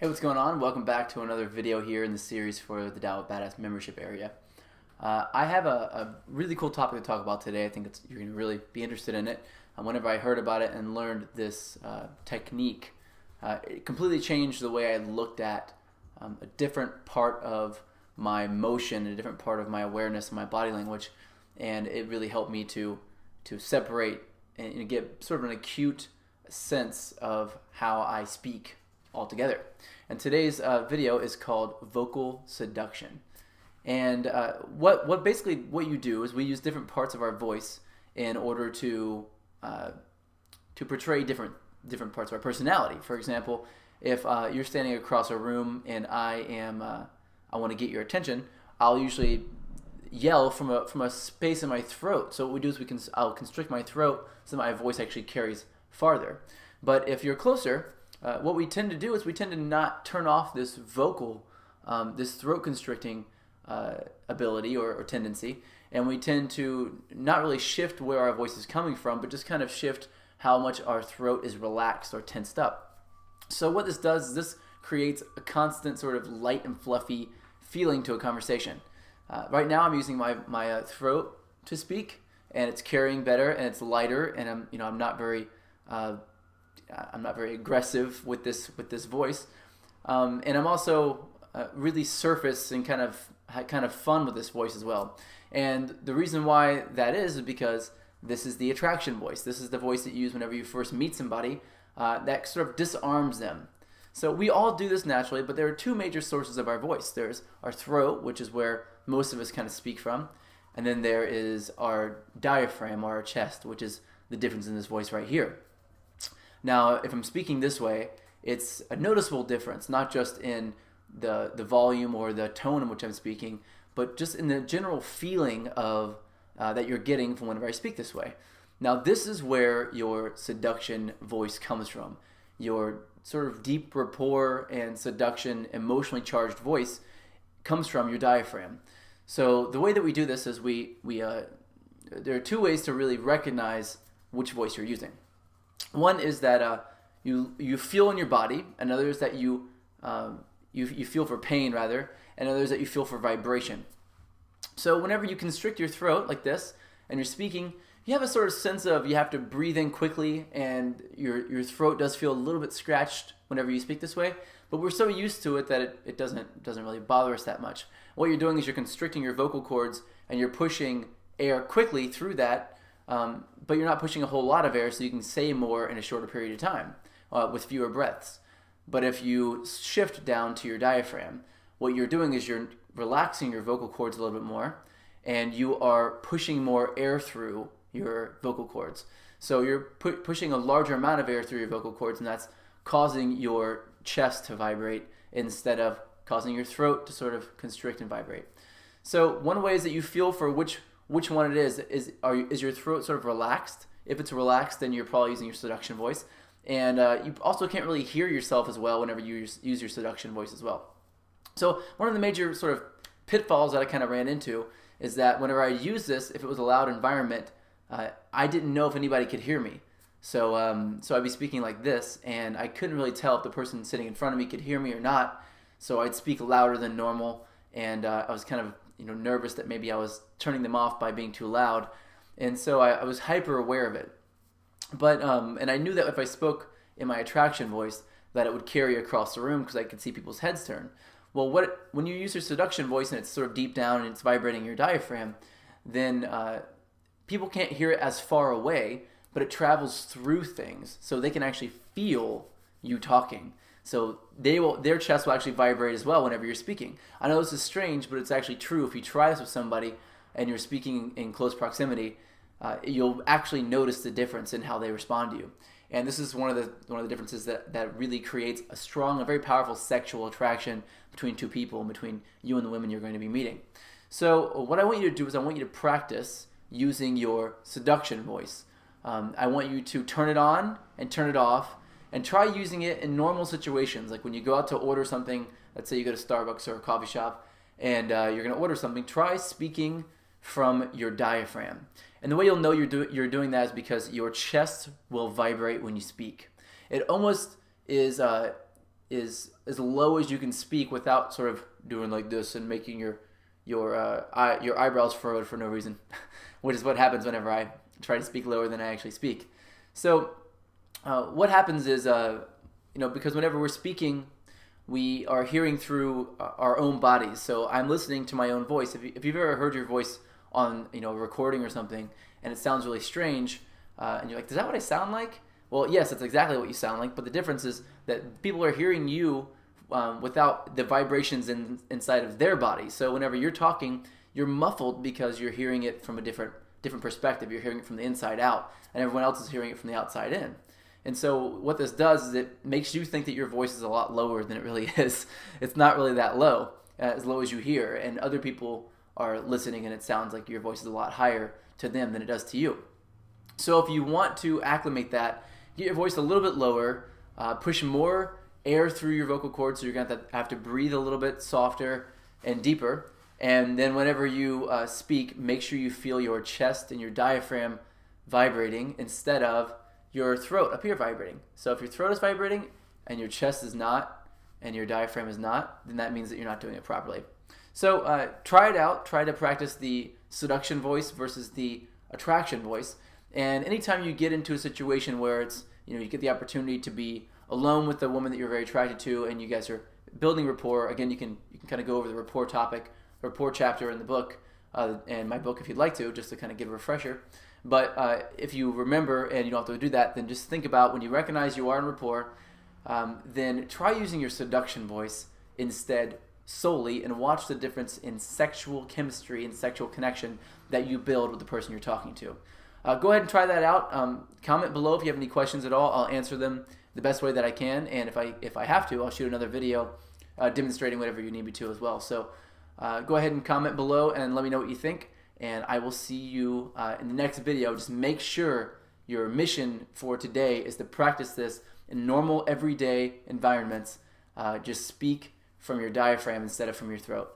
Hey, what's going on? Welcome back to another video here in the series for the Dow Badass membership area. I have a really cool topic to talk about today. I think you're going to really be interested in it. Whenever I heard about it and learned this technique, it completely changed the way I looked at a different part of my motion, a different part of my awareness and my body language, and it really helped me to separate and get sort of an acute sense of how I speak altogether. And today's video is called vocal seduction. And what you do is we use different parts of our voice in order to portray different parts of our personality. For example, if you're standing across a room and I want to get your attention, I'll usually yell from a space in my throat. So what we do is I'll constrict my throat so my voice actually carries farther. But if you're closer, what we tend to do is we tend to not turn off this this throat constricting ability or tendency, and we tend to not really shift where our voice is coming from, but just kind of shift how much our throat is relaxed or tensed up. So what this does is this creates a constant sort of light and fluffy feeling to a conversation. Right now I'm using my throat to speak, and it's carrying better and it's lighter, and I'm not very aggressive with this voice, and I'm also really surface and kind of fun with this voice as well. And the reason why that is because this is the attraction voice. This is the voice that you use whenever you first meet somebody. That sort of disarms them. So we all do this naturally, but there are two major sources of our voice. There's our throat, which is where most of us kind of speak from, and then there is our diaphragm or our chest, which is the difference in this voice right here. Now, if I'm speaking this way, it's a noticeable difference, not just in the volume or the tone in which I'm speaking, but just in the general feeling of that you're getting from whenever I speak this way. Now, this is where your seduction voice comes from. Your sort of deep rapport and seduction, emotionally charged voice comes from your diaphragm. So the way that we do this is there are two ways to really recognize which voice you're using. One is that you feel in your body. Another is that you feel for pain, rather. And another is that you feel for vibration. So whenever you constrict your throat like this and you're speaking, you have a sort of sense of you have to breathe in quickly, and your throat does feel a little bit scratched whenever you speak this way. But we're so used to it that it doesn't really bother us that much. What you're doing is you're constricting your vocal cords and you're pushing air quickly through that. But you're not pushing a whole lot of air, so you can say more in a shorter period of time with fewer breaths. But if you shift down to your diaphragm, what you're doing is you're relaxing your vocal cords a little bit more, and you are pushing more air through your vocal cords. So you're pushing a larger amount of air through your vocal cords, and that's causing your chest to vibrate instead of causing your throat to sort of constrict and vibrate. So one way is that you feel for which one it is your throat sort of relaxed? If it's relaxed, then you're probably using your seduction voice. And you also can't really hear yourself as well whenever you use your seduction voice as well. So one of the major sort of pitfalls that I kind of ran into is that whenever I use this, if it was a loud environment, I didn't know if anybody could hear me. So I'd be speaking like this, and I couldn't really tell if the person sitting in front of me could hear me or not. So I'd speak louder than normal, and I was kind of nervous that maybe I was turning them off by being too loud, and so I was hyper aware of it. But and I knew that if I spoke in my attraction voice, that it would carry across the room because I could see people's heads turn. Well, when you use your seduction voice and it's sort of deep down and it's vibrating your diaphragm, then people can't hear it as far away, but it travels through things, so they can actually feel you talking. So their chest will actually vibrate as well whenever you're speaking. I know this is strange, but it's actually true. If you try this with somebody and you're speaking in close proximity, you'll actually notice the difference in how they respond to you. And this is one of the differences that really creates a strong and very powerful sexual attraction between two people and between you and the women you're going to be meeting. So what I want you to do is I want you to practice using your seduction voice. I want you to turn it on and turn it off, and try using it in normal situations, like when you go out to order something. Let's say you go to Starbucks or a coffee shop, and you're going to order something. Try speaking from your diaphragm. And the way you'll know you're doing that is because your chest will vibrate when you speak. It almost is is as low as you can speak without sort of doing like this and making your eyebrows furrowed for no reason, which is what happens whenever I try to speak lower than I actually speak. So what happens is, because whenever we're speaking, we are hearing through our own bodies. So I'm listening to my own voice. If you've ever heard your voice on a recording or something, and it sounds really strange, and you're like, is that what I sound like? Well, yes, that's exactly what you sound like, but the difference is that people are hearing you without the vibrations inside of their body. So whenever you're talking, you're muffled because you're hearing it from a different perspective. You're hearing it from the inside out, and everyone else is hearing it from the outside in. And so what this does is it makes you think that your voice is a lot lower than it really is. It's not really that low, as low as you hear, and other people are listening and it sounds like your voice is a lot higher to them than it does to you. So if you want to acclimate that, get your voice a little bit lower, push more air through your vocal cords, so you're going to have to breathe a little bit softer and deeper. And then whenever you speak, make sure you feel your chest and your diaphragm vibrating instead of your throat up here vibrating. So if your throat is vibrating and your chest is not and your diaphragm is not, then that means that you're not doing it properly. So try it out. Try to practice the seduction voice versus the attraction voice. And anytime you get into a situation where it's, you get the opportunity to be alone with a woman that you're very attracted to and you guys are building rapport, again, you can kind of go over the rapport topic, rapport chapter in the book, and my book if you'd like to, just to kind of give a refresher. But if you remember and you don't have to do that, then just think about when you recognize you are in rapport, then try using your seduction voice instead solely and watch the difference in sexual chemistry and sexual connection that you build with the person you're talking to. Go ahead and try that out. Comment below if you have any questions at all. I'll answer them the best way that I can, and if I have to, I'll shoot another video demonstrating whatever you need me to as well. So go ahead and comment below and let me know what you think, and I will see you in the next video. Just make sure your mission for today is to practice this in normal, everyday environments. Just speak from your diaphragm instead of from your throat.